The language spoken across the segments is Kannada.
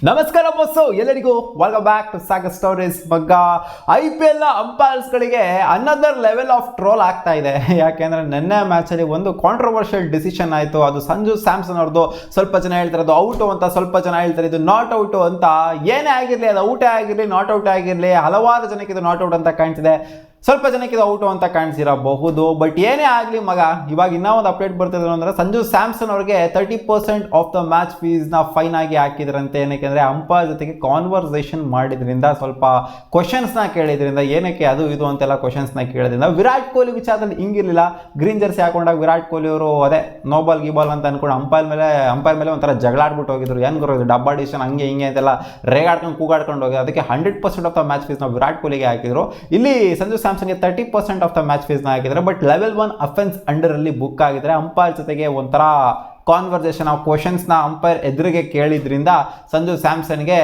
ನಮಸ್ಕಾರ ಬಸ್ಸು ಎಲ್ಲರಿಗೂ welcome back to Sagar stories. ಮಗ್ಗ IPL ಅಂಪೈರ್ಸ್ಗಳಿಗೆ ಅನದರ್ ಲೆವೆಲ್ ಆಫ್ ಟ್ರೋಲ್ ಆಗ್ತಾ ಇದೆ. ಯಾಕೆಂದರೆ ನಿನ್ನೆ ಮ್ಯಾಚಲ್ಲಿ ಒಂದು ಕಾಂಟ್ರವರ್ಷಿಯಲ್ ಡಿಸಿಷನ್ ಆಯಿತು. ಅದು ಸಂಜು ಸ್ಯಾಮ್ಸನ್ ಅವ್ರದ್ದು. ಸ್ವಲ್ಪ ಜನ ಹೇಳ್ತಾರೆ ಅದು ಔಟು ಅಂತ, ಸ್ವಲ್ಪ ಜನ ಹೇಳ್ತಾರೆ ಇದು ನಾಟ್ ಔಟು ಅಂತ. ಏನೇ ಆಗಿರಲಿ, ಅದು ಔಟೇ ಆಗಿರಲಿ ನಾಟ್ ಔಟ್ ಆಗಿರಲಿ, ಹಲವಾರು ಜನಕ್ಕೆ ಇದು ನಾಟ್ ಔಟ್ ಅಂತ ಕಾಣ್ತಿದೆ, ಸ್ವಲ್ಪ ಜನಕ್ಕೆ ಇದು ಔಟು ಅಂತ ಕಾಣಿಸಿರಬಹುದು. ಬಟ್ ಏನೇ ಆಗಲಿ ಮಗ, ಇವಾಗ ಇನ್ನೂ ಒಂದು ಅಪ್ಡೇಟ್ ಬರ್ತಿದ್ರು ಅಂದರೆ ಸಂಜು ಸ್ಯಾಮ್ಸನ್ ಅವ್ರಿಗೆ 30% ಆಫ್ ದ ಮ್ಯಾಚ್ ಫೀಸ್ನ ಫೈನ್ ಆಗಿ ಹಾಕಿದ್ರಂತೆ. ಏನಕ್ಕೆ ಅಂದರೆ ಅಂಪೈರ್ ಜೊತೆಗೆ ಕಾನ್ವರ್ಸೇಷನ್ ಮಾಡಿದ್ರಿಂದ, ಸ್ವಲ್ಪ ಕ್ವಶನ್ಸ್ನ ಕೇಳಿದ್ರಿಂದ, ಏನಕ್ಕೆ ಅದು ಇದು ಅಂತೆಲ್ಲ ಕ್ವಶನ್ಸ್ನ ಕೇಳಿದ್ರಿಂದ. ವಿರಾಟ್ ಕೊಹ್ಲಿ ವಿಚಾರದಲ್ಲಿ ಹಿಂಗಿರಲಿಲ್ಲ. ಗ್ರೀನ್ ಜರ್ಸಿ ಹಾಕೊಂಡಾಗ ವಿರಾಟ್ ಕೊಹ್ಲಿ ಅವರು ಅದೇ ನೋಬಾಲ್ ಗಿಬಾಲ್ ಅಂತ ಅನ್ಕೊಂಡು ಅಂಪೈರ್ ಮೇಲೆ ಒಂಥರ ಜಗಳಾಡ್ಬಿಟ್ಟು ಹೋಗಿದ್ರು. ಏನು ಗುರು ಇದು ಡಬ್ಬಾ ಡಿಸಿಷನ್ ಹಂಗೆ ಹಿಂಗೆ ಅಂತೆಲ್ಲ ರೇಗಾಡ್ಕೊಂಡು ಕೂಗಾಡ್ಕೊಂಡು ಹೋಗಿದ್ರು. ಅದಕ್ಕೆ 100% ಆಫ್ ದ ಮ್ಯಾಚ್ ಫೀಸ್ನ ವಿರಾಟ್ ಕೊಹ್ಲಿಗೆ ಹಾಕಿದ್ರು. ಇಲ್ಲಿ ಸಂಜು ಸ್ಯಾಮ್ಸನ್ಗೆ 30% ಆಫ್ ದ ಮ್ಯಾಚ್ ಫೀಸ್ನ ಹಾಕಿದ್ದಾರೆ. ಬಟ್ ಲೆವೆಲ್ 1 ಅಫೆನ್ಸ್ ಅಂಡರಲ್ಲಿ ಬುಕ್ ಆಗಿದ್ದಾರೆ. ಅಂಪೈರ್ ಜೊತೆಗೆ ಒಂಥರ ಕಾನ್ವರ್ಸೇಷನ್ ಆಫ್ ಕ್ವಶನ್ಸ್ನ ಅಂಪೈರ್ ಎದುರಿಗೆ ಕೇಳಿದ್ರಿಂದ ಸಂಜು ಸ್ಯಾಮ್ಸನ್ಗೆ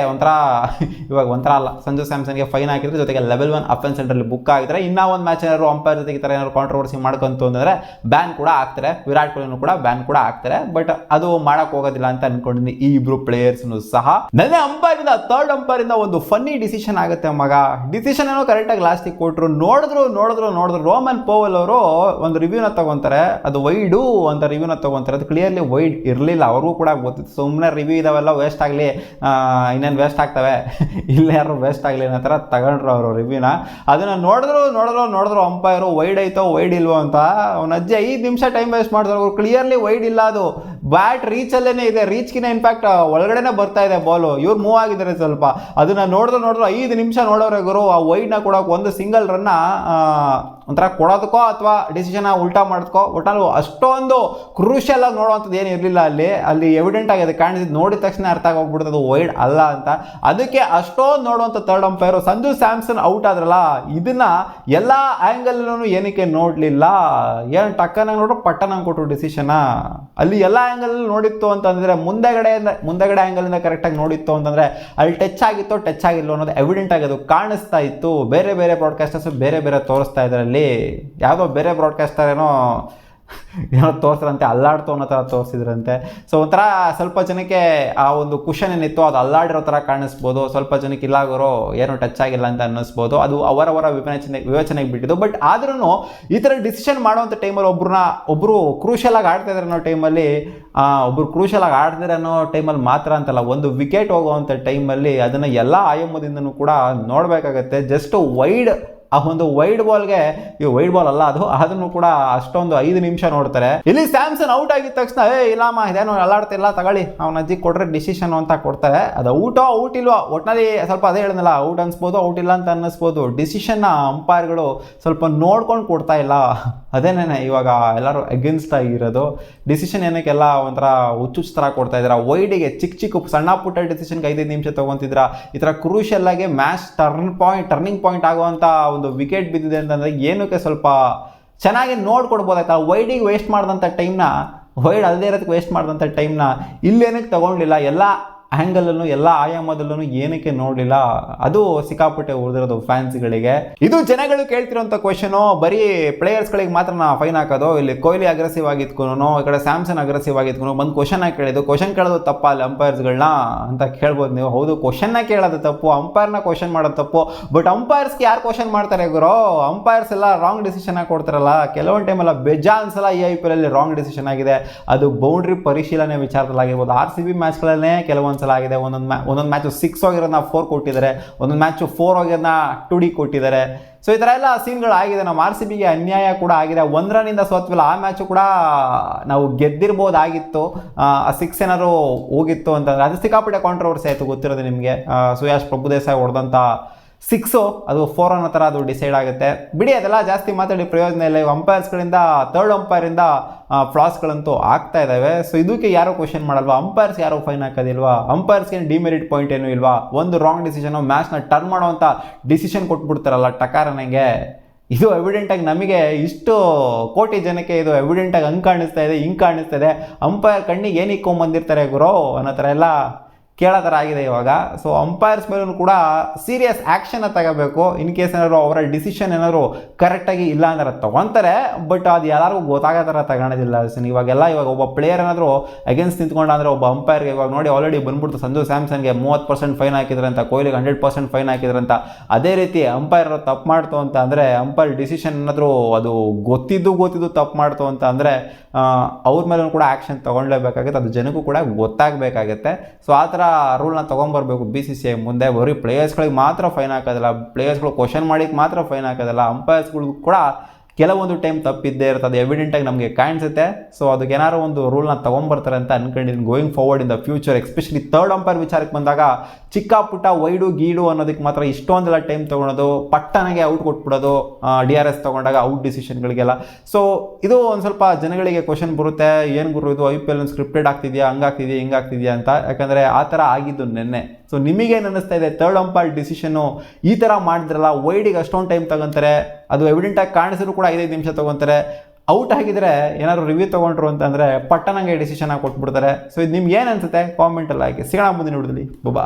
ಸಂಜು ಸ್ಯಾಮ್ಸನ್ಗೆ ಫೈನ್ ಹಾಕಿದ್ರೆ, ಜೊತೆಗೆ ಲೆವೆಲ್ 1 ಅಫೆನ್ಸ್ ಅಂಡರಲ್ಲಿ ಬುಕ್ ಆಗಿದ್ದಾರೆ. ಇನ್ನೂ ಒಂದು ಮ್ಯಾಚ್ ಏನಾದ್ರು ಅಂಪೈರ್ ಜೊತೆಗೆ ಈ ಥರ ಏನಾದ್ರು ಕಾಂಟ್ರವರ್ಸಿ ಮಾಡ್ಕೊಂತು ಅಂದರೆ ಬ್ಯಾನ್ ಕೂಡ ಆಗ್ತಾರೆ. ವಿರಾಟ್ ಕೊಹ್ಲಿನೂ ಕೂಡ ಬ್ಯಾನ್ ಕೂಡ ಆಗ್ತಾರೆ. ಬಟ್ ಅದು ಮಾಡಕ್ ಹೋಗೋದಿಲ್ಲ ಅಂತ ಅನ್ಕೊಂಡಿದ್ದೀನಿ ಈ ಇಬ್ರು ಪ್ಲೇಯರ್ಸ್ನು ಸಹ. ನನ್ನ ಅಂಪೈರಿಂದ ಥರ್ಡ್ ಅಂಪೈರಿಂದ ಒಂದು ಫನ್ನಿ ಡಿಸಿಷನ್ ಆಗುತ್ತೆ ಮಗ. ಡಿಸಿಷನ್ ಏನೋ ಕರೆಕ್ಟಾಗಿ ಲಾಸ್ಟಿಗೆ ಕೊಟ್ಟರು. ನೋಡಿದ್ರು ರೋಮನ್ ಪೋವೆಲ್ ಅವರು ಒಂದು ರಿವ್ಯೂನ ತಗೊಂತಾರೆ. ಅದು ವೈಡು ಅಂತ ರಿವ್ಯೂನ ತಗೊಂತಾರೆ. ಅದು ಕ್ಲಿಯರ್ಲಿ ವೈಡ್ ಇರಲಿಲ್ಲ. ಅವ್ರಿಗೂ ಕೂಡ ಗೊತ್ತಿತ್ತು. ಸುಮ್ಮನೆ ರಿವ್ಯೂ ಇದಾವೆಲ್ಲ ವೇಸ್ಟ್ ಆಗಲಿ, ಇನ್ನೇನು ವೇಸ್ಟ್ ಆಗ್ತವೆ, ಇಲ್ಲ ಯಾರು ವೇಸ್ಟ್ ಆಗಲಿ ಅನ್ನೋ ಥರ ತಗೊಂಡ್ರು ಅವರು ರಿವ್ಯೂನ. ಅದನ್ನು ನೋಡಿದ್ರು ಅಂಪೈರು ವೈಡ್ ಐತೋ ವೈಡ್ ಇಲ್ವೋ ಅಂತ. ಅವ್ನ ಅಜ್ಜಿ 5 ನಿಮಿಷ ಟೈಮ್ ವೇಸ್ಟ್ ಮಾಡಿದ್ರು. ಅವ್ರು ಕ್ಲಿಯರ್ಲಿ ವೈಡ್ ಇಲ್ಲ, ಅದು ಬ್ಯಾಟ್ ರೀಚಲ್ಲೇ ಇದೆ, ರೀಚ್ಗಿನ ಇನ್ಫ್ಯಾಕ್ಟ್ ಒಳಗಡೆನೆ ಬರ್ತಾ ಇದೆ ಬಾಲು. ಇವ್ರು ಮೂವ್ ಆಗಿದ್ದಾರೆ ಸ್ವಲ್ಪ. ಅದನ್ನು ನೋಡಿದ್ರು 5 ನಿಮಿಷ ನೋಡೋರೆ ಗುರು. ಆ ವೈಡ್ನ ಕೊಡೋಕೆ ಒಂದು ಸಿಂಗಲ್ ರನ್ನ ಒಂಥರ ಕೊಡೋದಕ್ಕೋ ಅಥವಾ ಡಿಸಿಷನ್ ಉಲ್ಟಾ ಮಾಡೋದಕ್ಕೋ ಒಟ್ಟಲ್ಲಿ ಅಷ್ಟೊಂದು ಕ್ರೂಷಿಯಲ್ ಆಗಿ ನೋಡುವಂಥದ್ದು ಏನು ಇರಲಿಲ್ಲ. ಅಲ್ಲಿ ಎವಿಡೆಂಟ್ ಆಗಿ ಅದು ಕಾಣಿಸಿದ್ದು, ನೋಡಿದ ತಕ್ಷಣ ಅರ್ಥ ಆಗೋಗ್ಬಿಡ್ತದೆ ಅದು ವೈಡ್ ಅಲ್ಲ ಅಂತ. ಅದಕ್ಕೆ ಅಷ್ಟೊಂದು ನೋಡುವಂಥ third umpire Sanju Samson out ಆದ್ರಲ್ಲ, ಇದನ್ನ ಎಲ್ಲ ಆ್ಯಂಗಲ್ನೂ ಏನಕ್ಕೆ ನೋಡಲಿಲ್ಲ, ಏನು ಟಕ್ಕನಾಗಿ ನೋಡ್ರು ಪಟ್ಟನಾಗಿ ಕೊಟ್ಟರು ಡಿಸಿಷನ. ಅಲ್ಲಿ ಎಲ್ಲ ಆ್ಯಂಗಲ್ ನೋಡಿತ್ತು ಅಂತಂದರೆ, ಮುಂದೆಗಡೆ ಆ್ಯಂಗಲಿಂದ ಕರೆಕ್ಟಾಗಿ ನೋಡಿತ್ತು ಅಂತಂದರೆ ಅಲ್ಲಿ ಟಚ್ ಆಗಿಲ್ಲೋ ಅನ್ನೋದು ಎವಿಡೆಂಟ್ ಆಗಿ ಅದು ಕಾಣಿಸ್ತಾ ಇತ್ತು. ಬೇರೆ ಬ್ರಾಡ್ಕಾಸ್ಟರ್ಸ್ ಬೇರೆ ತೋರಿಸ್ತಾ ಇದ್ದಾರೆ. ಅಲ್ಲಿ ಯಾವುದೋ ಬೇರೆ ಬ್ರಾಡ್ಕಾಸ್ಟರ್ ಏನೋ ತೋರಿಸ್ರಂತೆ, ಅಲ್ಲಾಡ್ತು ಅನ್ನೋ ಥರ ತೋರಿಸಿದ್ರಂತೆ. ಸೊ ಒಂಥರ ಸ್ವಲ್ಪ ಜನಕ್ಕೆ ಆ ಒಂದು ಕುಷನ್ ಏನಿತ್ತು ಅದು ಅಲ್ಲಾಡಿರೋ ಥರ ಕಾಣಿಸ್ಬೋದು, ಸ್ವಲ್ಪ ಜನಕ್ಕೆ ಇಲ್ಲಾಗೋರು ಏನೋ ಟಚ್ ಆಗಿಲ್ಲ ಅಂತ ಅನ್ನಿಸ್ಬೋದು. ಅದು ಅವರವರ ವಿವೇಚನೆಗೆ ಬಿಟ್ಟಿದ್ದು. ಬಟ್ ಆದ್ರೂ ಈ ಥರ ಡಿಸಿಷನ್ ಮಾಡುವಂಥ ಟೈಮಲ್ಲಿ ಒಬ್ಬರು ಕ್ರೂಷಿಯಲ್ ಆಗಿ ಆಡ್ತಾ ಇದ್ದಾರೆ ಅನ್ನೋ ಟೈಮಲ್ಲಿ, ಮಾತ್ರ ಅಂತಲ್ಲ, ಒಂದು ವಿಕೆಟ್ ಹೋಗುವಂಥ ಟೈಮಲ್ಲಿ ಅದನ್ನು ಎಲ್ಲ ಆಯಾಮದಿಂದನೂ ಕೂಡ ನೋಡಬೇಕಾಗತ್ತೆ. ಜಸ್ಟ್ ಆ ಒಂದು ವೈಡ್ ಬಾಲ್ಗೆ, ವೈಡ್ ಬಾಲ್ ಅಲ್ಲ ಅದನ್ನು ಕೂಡ ಅಷ್ಟೊಂದು 5 ನಿಮಿಷ ನೋಡ್ತಾರೆ. ಇಲ್ಲಿ ಸ್ಯಾಮ್ಸನ್ ಔಟ್ ಆಗಿದ ತಕ್ಷಣ ಇಲ್ಲಮ್ಮ ಇದೇನೋ ಅಲ್ಲಾಡ್ತಿಲ್ಲ ತಗೊಳ್ಳಿ ಅವನ ಅಜ್ಜಿ ಕೊಡ್ರೆ ಡಿಸಿಷನ್ ಅಂತ ಕೊಡ್ತಾರೆ. ಅದು ಔಟ್ ಇಲ್ವಾ ಒಟ್ಟಿನಲ್ಲಿ ಸ್ವಲ್ಪ ಅದೇ ಹೇಳಿದ್ನಲ್ಲ, ಔಟ್ ಅನ್ಸ್ಬೋದು, ಔಟ್ ಇಲ್ಲ ಅಂತ ಅನ್ನಿಸ್ಬೋದು. ಡಿಸಿಷನ್ನ ಅಂಪೈರ್ಗಳು ಸ್ವಲ್ಪ ನೋಡ್ಕೊಂಡು ಕೊಡ್ತಾ ಇಲ್ಲ. ಅದೇನೇ ಇವಾಗ ಎಲ್ಲರೂ ಅಗೇನ್ಸ್ಟ್ ಆಗಿರೋದು. ಡಿಸಿಷನ್ ಏನಕ್ಕೆಲ್ಲ ಒಂಥರ ಹುಚ್ಚು ಥರ ಕೊಡ್ತಾ ಇದ್ದಾರೆ. ವೈಡಿಗೆ ಚಿಕ್ಕ ಸಣ್ಣ ಪುಟ್ಟ ಡಿಸಿಷನ್ಗೆ 5 ನಿಮಿಷ ತೊಗೊತಿದ್ರ. ಈ ಥರ ಕ್ರೂಷಿಯಲ್ ಆಗಿ ಮ್ಯಾಚ್ ಟರ್ನಿಂಗ್ ಪಾಯಿಂಟ್ ಆಗುವಂಥ ಒಂದು ವಿಕೆಟ್ ಬಿದ್ದಿದೆ ಅಂತಂದರೆ ಏನಕ್ಕೆ ಸ್ವಲ್ಪ ಚೆನ್ನಾಗಿ ನೋಡ್ಕೊಡ್ಬೋದಾಯ್ತಾ. ವೈಡಿಗೆ ವೇಸ್ಟ್ ಮಾಡಿದಂಥ ಟೈಮ್ನ, ವೈಡ್ ಅಲ್ಲದೆ ಇರೋದಕ್ಕೆ ವೇಸ್ಟ್ ಮಾಡಿದಂಥ ಟೈಮ್ನ ಇಲ್ಲೇನಕ್ಕೆ ತೊಗೊಂಡಿಲ್ಲ, ಎಲ್ಲ ಆ್ಯಂಗಲಲ್ಲೂ ಎಲ್ಲ ಆಯಾಮದಲ್ಲೂ ಏನಕ್ಕೆ ನೋಡಲಿಲ್ಲ. ಅದು ಸಿಕ್ಕಾಪಟ್ಟೆ ಉಳಿದಿರೋದು ಫ್ಯಾನ್ಸ್ಗಳಿಗೆ. ಇದು ಜನಗಳು ಕೇಳ್ತಿರೋಂಥ ಕ್ವಶನು. ಬರೀ ಪ್ಲೇಯರ್ಸ್ಗಳಿಗೆ ಮಾತ್ರ ನಾ ಫೈನ್ ಹಾಕೋದು, ಇಲ್ಲಿ ಕೊಹ್ಲಿ ಅಗ್ರೆಸಿವ್ ಆಗಿದ್ಕೂ, ಈ ಕಡೆ ಸ್ಯಾಮ್ಸನ್ ಅಗ್ರೆಸಿವ್ ಆಗಿದ್ಕೂ ಬಂದು ಕ್ವಶನ್ ಕೇಳಿದ್ದು, ಕ್ವಶನ್ ಕೇಳೋದು ತಪ್ಪ ಅಲ್ಲಿ ಅಂಪೈರ್ಸ್ಗಳನ್ನ ಅಂತ ಕೇಳ್ಬೋದು ನೀವು. ಹೌದು, ಕ್ವಶನ್ನ ಕೇಳೋದು ತಪ್ಪು, ಅಂಪೈರ್ನ ಕ್ವಶನ್ ಮಾಡೋದು ತಪ್ಪು. ಬಟ್ ಅಂಪೈರ್ಸ್ಗೆ ಯಾರು ಕ್ವಶನ್ ಮಾಡ್ತಾರೆ ಗುರು? ಅಂಪೈರ್ಸ್ ಎಲ್ಲ ರಾಂಗ್ ಡಿಸಿಷನ್ ಕೊಡ್ತಾರಲ್ಲ. ಕೆಲವೊಂದು ಟೈಮಲ್ಲ ಬೇಜಾನ್ ಸಲ ಈ IPL ಅಲ್ಲಿ ರಾಂಗ್ ಡಿಸಿಷನ್ ಆಗಿದೆ. ಅದು ಬೌಂಡ್ರಿ ಪರಿಶೀಲನೆ ವಿಚಾರದಲ್ಲಿ ಆಗಿರ್ಬೋದು. RCB ಮ್ಯಾಚ್ಗಳಲ್ಲೇ ಕೆಲವೊಂದು ಸಲ ಆಗಿದೆ. ಒಂದೊಂದು ಮ್ಯಾಚು 6 ಹೋಗಿರೋದನ್ನ 4 ಕೊಟ್ಟಿದ್ದಾರೆ, ಒಂದೊಂದು ಮ್ಯಾಚು 4 ಹೋಗಿರೋದನ್ನ 2D ಕೊಟ್ಟಿದ್ದಾರೆ. ಸೊ ಈ ಥರ ಎಲ್ಲ ಸೀನ್ಗಳು ಆಗಿದೆ. ನಮ್ಮ RCBಗೆ ಅನ್ಯಾಯ ಕೂಡ ಆಗಿದೆ. 1 ರನ್ನಿಂದ ಸೋತ್ವಿಲ್ಲ, ಆ ಮ್ಯಾಚು ಕೂಡ ನಾವು ಗೆದ್ದಿರ್ಬೋದಾಗಿತ್ತು. 6 ಏನಾದ್ರು ಹೋಗಿತ್ತು ಅಂತಂದರೆ ಅದು ಸಿಕ್ಕಾಪಟ್ಟೆ ಕಾಂಟ್ರವರ್ಸಿ ಆಯಿತು, ಗೊತ್ತಿರೋದು ನಿಮಗೆ. ಸುಯಾಶ್ ಪ್ರಭುದೇಸಾಯಿ ಹೊಡೆದಂಥ 6 ಅದು 4 ಅನ್ನೋ ಥರ ಅದು ಡಿಸೈಡ್ ಆಗುತ್ತೆ. ಬಿಡಿ, ಅದೆಲ್ಲ ಜಾಸ್ತಿ ಮಾತಾಡಿ ಪ್ರಯೋಜನ ಇಲ್ಲ. ಅಂಪೈರ್ಸ್ಗಳಿಂದ, ಥರ್ಡ್ ಅಂಪೈರಿಂದ ಫ್ಲಾಸ್ಗಳಂತೂ ಆಗ್ತಾ ಇದ್ದಾವೆ. ಸೊ ಇದಕ್ಕೆ ಯಾರೋ ಕ್ವಶನ್ ಮಾಡಲ್ವಾ? ಅಂಪೈರ್ಸ್ ಯಾರೋ ಫೈನ್ ಹಾಕೋದಿಲ್ವಾ? ಅಂಪೈರ್ಸ್ಗೆ ಡಿಮೆರಿಟ್ ಪಾಯಿಂಟ್ ಏನೂ ಇಲ್ವಾ? ಒಂದು ರಾಂಗ್ ಡಿಸಿಷನು ಮ್ಯಾಚ್ನ ಟರ್ನ್ ಮಾಡುವಂಥ ಡಿಸಿಷನ್ ಕೊಟ್ಬಿಡ್ತಾರಲ್ಲ ಟಕಾರನಿಗೆ. ಇದು ಎವಿಡೆಂಟಾಗಿ ನಮಗೆ ಇಷ್ಟು ಕೋಟಿ ಜನಕ್ಕೆ ಇದು ಎವಿಡೆಂಟಾಗಿ ಹಂಗೆ ಕಾಣಿಸ್ತಾ ಇದೆ, ಹಿಂಗೆ ಕಾಣಿಸ್ತಾ ಇದೆ. ಅಂಪೈರ್ ಕಣ್ಣಿಗೆ ಏನು ಇಕ್ಕೊಂಬಂದಿರ್ತಾರೆ ಗುರು ಅನ್ನೋ ಥರ ಎಲ್ಲ ಕೇಳೋ ಥರ ಆಗಿದೆ ಇವಾಗ. ಸೊ ಅಂಪೈರ್ಸ್ ಮೇಲೂ ಕೂಡ ಸೀರಿಯಸ್ ಆ್ಯಕ್ಷನ್ನ ತಗೋಬೇಕು. ಇನ್ ಕೇಸ್ ಏನಾದ್ರು ಅವರ ಡಿಸಿಷನ್ ಏನಾದ್ರು ಕರೆಕ್ಟಾಗಿ ಇಲ್ಲ ಅಂದ್ರೆ ತೊಗೊತಾರೆ, ಬಟ್ ಅದು ಎಲ್ಲರಿಗೂ ಗೊತ್ತಾಗೋ ಥರ ತಗೊಳೋದಿಲ್ಲ. ಇವಾಗ ಒಬ್ಬ ಪ್ಲೇಯರ್ ಏನಾದರೂ ಅಗೇನ್ಸ್ಟ್ ನಿಂತ್ಕೊಂಡ ಅಂದರೆ ಒಬ್ಬ ಅಂಪೈರ್ಗೆ ಇವಾಗ ನೋಡಿ ಆಲ್ರೆಡಿ ಬಂದ್ಬಿಡ್ತು, ಸಂಜು ಸ್ಯಾಮ್ಸನ್ಗೆ 30% ಫೈನ್ ಹಾಕಿದ್ರಂತ, ಕೊಹ್ಲಿಗೆ 100% ಫೈನ್ ಹಾಕಿದ್ರಂತ. ಅದೇ ರೀತಿ ಅಂಪೈರ್ ತಪ್ಪು ಮಾಡ್ತು ಅಂತ ಅಂದರೆ, ಅಂಪೈರ್ ಡಿಸಿಷನ್ ಏನಾದರೂ ಅದು ಗೊತ್ತಿದ್ದು ತಪ್ಪು ಮಾಡ್ತು ಅಂತ ಅಂದರೆ ಅವ್ರ ಮೇಲೂ ಕೂಡ ಆ್ಯಕ್ಷನ್ ತೊಗೊಳ್ಲೇಬೇಕಾಗುತ್ತೆ. ಅದು ಜನಕ್ಕೂ ಕೂಡ ಗೊತ್ತಾಗಬೇಕಾಗುತ್ತೆ. ಸೊ ಆ ಥರ ರೂಲ್ನ ತೊಗೊಂಬರ್ಬೇಕು BCCI ಮುಂದೆ. ಬರೀ ಪ್ಲೇಯರ್ಸ್ಗಳಿಗೆ ಮಾತ್ರ ಫೈನ್ ಹಾಕೋದಿಲ್ಲ, ಪ್ಲೇಯರ್ಸ್ಗಳು ಕ್ವಶನ್ ಮಾಡಿಕ್ಕೆ ಮಾತ್ರ ಫೈನ್ ಹಾಕೋದಿಲ್ಲ, ಅಂಪೈರ್ಸ್ಗಳು ಕೂಡ ಕೆಲವೊಂದು ಟೈಮ್ ತಪ್ಪಿದ್ದೇ ಇರ್ತದೆ, ಎವಿಡೆಂಟಾಗಿ ನಮಗೆ ಕಾಣಿಸುತ್ತೆ. ಸೊ ಅದಕ್ಕೆ ಏನಾದ್ರು ಒಂದು ರೂಲ್ನ ತೊಗೊಂಬರ್ತಾರೆ ಅಂತ ಅನ್ಕೊಂಡಿದ್ದೀನಿ going forward in the future. Especially third umpire ವಿಚಾರಕ್ಕೆ ಬಂದಾಗ ಚಿಕ್ಕ ಪುಟ್ಟ ವೈಡು ಗೀಡು ಅನ್ನೋದಕ್ಕೆ ಮಾತ್ರ ಇಷ್ಟೊಂದೆಲ್ಲ ಟೈಮ್ ತೊಗೊಳೋದು, ಪಟ್ಟನಾಗೆ ಔಟ್ ಕೊಟ್ಬಿಡೋದು, DRS ತೊಗೊಂಡಾಗ ಔಟ್ ಡಿಸಿಷನ್ಗಳಿಗೆಲ್ಲ. ಸೊ ಇದು ಒಂದು ಸ್ವಲ್ಪ ಜನಗಳಿಗೆ ಕ್ವಶನ್ ಬರುತ್ತೆ, ಏನು ಗುರು ಇದು IPL ಸ್ಕ್ರಿಪ್ಟೆಡ್ ಆಗ್ತಿದೆಯಾ, ಹಂಗಾಗ್ತಿದೆಯಾ ಹಿಂಗಾಗ್ತಿದೆಯಾ ಅಂತ. ಯಾಕಂದರೆ ಆ ಥರ ಆಗಿದ್ದು ನಿನ್ನೆ. ಸೊ ನಿಮಗೇನು ಅನ್ನಿಸ್ತಾ ಇದೆ? ಥರ್ಡ್ ಅಂಪೈರ್ ಡಿಸಿಷನ್ನು ಈ ಥರ ಮಾಡಿದ್ರಲ್ಲ, ವೈಡಿಗೆ ಅಷ್ಟೊಂದು ಟೈಮ್ ತಗೊತಾರೆ, ಅದು ಎವಿಡೆಂಟಾಗಿ ಕಾಣಿಸಿದ್ರು ಕೂಡ 5 ನಿಮಿಷ ತೊಗೊತಾರೆ. ಔಟ್ ಆಗಿದ್ರೆ ಏನಾದ್ರು ರಿವ್ಯೂ ತೊಗೊಂಡ್ರು ಅಂತಂದರೆ ಪಟ್ಟನಂಗೆ ಡಿಸಿಷನ್ ಆಗಿ ಕೊಟ್ಬಿಡ್ತಾರೆ. ಸೊ ಇದು ನಿಮ್ಗೆ ಏನು ಅನಿಸುತ್ತೆ ಕಾಮೆಂಟಲ್ಲಿ ಹಾಕಿ. ಸಿಗೋಣ ಮುಂದಿನ ವಿಡಿಯೋದಲ್ಲಿ. ಬಾಬಾ.